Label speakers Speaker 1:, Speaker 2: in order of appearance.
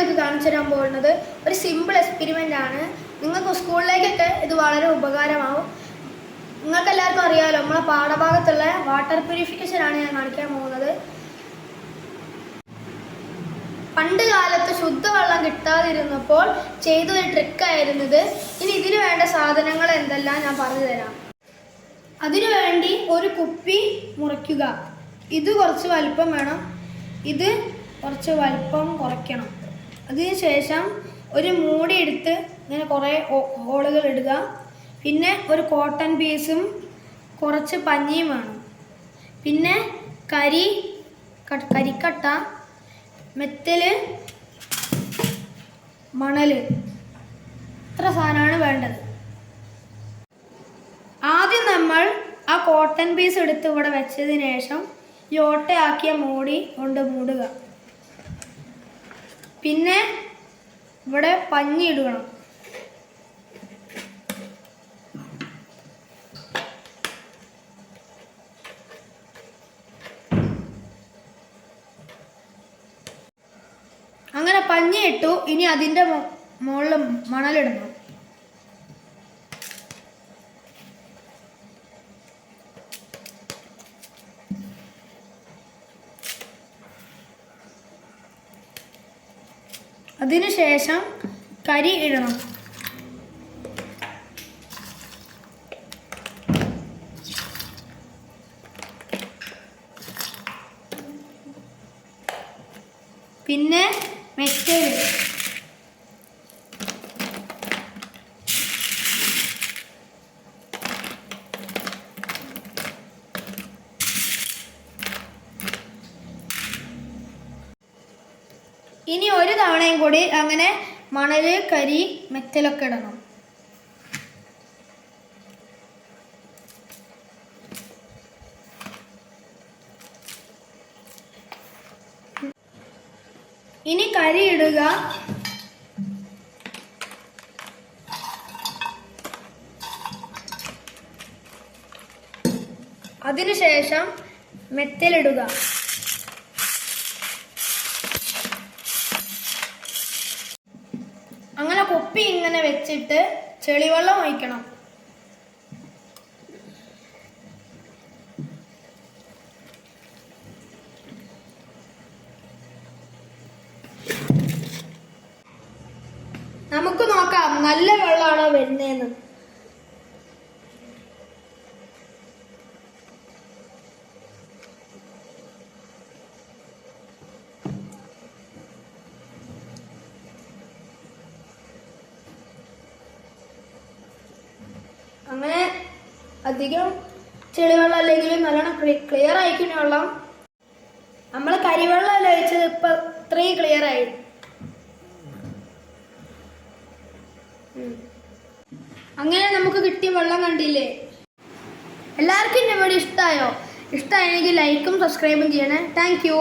Speaker 1: നിങ്ങൾക്ക് കാണിച്ചു തരാൻ പോകുന്നത് ഒരു സിമ്പിൾ എക്സ്പെരിമെൻ്റ് ആണ്. നിങ്ങൾക്ക് സ്കൂളിലേക്കൊക്കെ ഇത് വളരെ ഉപകാരമാവും. നിങ്ങൾക്ക് എല്ലാവർക്കും അറിയാമല്ലോ, നമ്മളെ പാഠഭാഗത്തുള്ള വാട്ടർ പ്യൂരിഫിക്കേഷൻ ആണ് ഞാൻ കാണിക്കാൻ പോകുന്നത്. പണ്ട് കാലത്ത് ശുദ്ധവെള്ളം കിട്ടാതിരുന്നപ്പോൾ ചെയ്തൊരു ട്രിക്കായിരുന്നത്. ഇനി ഇതിന് വേണ്ട സാധനങ്ങൾ എന്തെല്ലാം ഞാൻ പറഞ്ഞു തരാം. അതിനുവേണ്ടി ഒരു കുപ്പി മുറിക്കുക. ഇത് കുറച്ച് വലിപ്പം വേണം, ഇത് കുറച്ച് വലിപ്പം കുറയ്ക്കണം. അതിനുശേഷം ഒരു മൂടി എടുത്ത് ഇങ്ങനെ കുറേ ഹോളുകൾ ഇടുക. പിന്നെ ഒരു കോട്ടൺ പീസും കുറച്ച് പഞ്ഞിയും വേണം. പിന്നെ കരിക്കട്ട, മെറ്റല്, മണല്, ഇത്ര സാധനമാണ് വേണ്ടത്. ആദ്യം നമ്മൾ ആ കോട്ടൺ പീസ് എടുത്ത് ഇവിടെ വെച്ചതിന് ശേഷം ഈ ഓട്ടയാക്കിയ മൂടി കൊണ്ട് മൂടുക. പിന്നെ ഇവിടെ പഞ്ഞി ഇടണം. അങ്ങനെ പഞ്ഞി ഇട്ടു. ഇനി അതിൻ്റെ മുകളിൽ മണലിടണം. അതിനുശേഷം കരി ഇടണം. പിന്നെ മെറ്റൽ, ഇനി ഒരു തവണയും കൂടി അങ്ങനെ മണല്, കരി, മെറ്റലൊക്കെ ഇടണം. ഇനി കരി ഇടുക. അതിനുശേഷം മെറ്റലിടുക. അങ്ങനെ കുപ്പി ഇങ്ങനെ വെച്ചിട്ട് ചെളിവെള്ളം ഒഴിക്കണം. നമുക്ക് നോക്കാം നല്ല വെള്ളമാണോ വരുന്നതെന്ന്. അങ്ങനെ അധികം ചെളിവെള്ളം അല്ലെങ്കിലും നല്ലോണം ക്ലിയർ ആയിക്കുന്ന വെള്ളം. നമ്മൾ കരിവെള്ളം അല്ല ഒഴിച്ചത്, ഇപ്പം ഇത്രയും ക്ലിയർ ആയി. അങ്ങനെ നമുക്ക് കിട്ടിയ വെള്ളം കണ്ടില്ലേ? എല്ലാവർക്കും എൻ്റെ വീഡിയോ ഇഷ്ടമായോ? ഇഷ്ടമായെങ്കിൽ ലൈക്കും സബ്സ്ക്രൈബും ചെയ്യണേ. Thank you.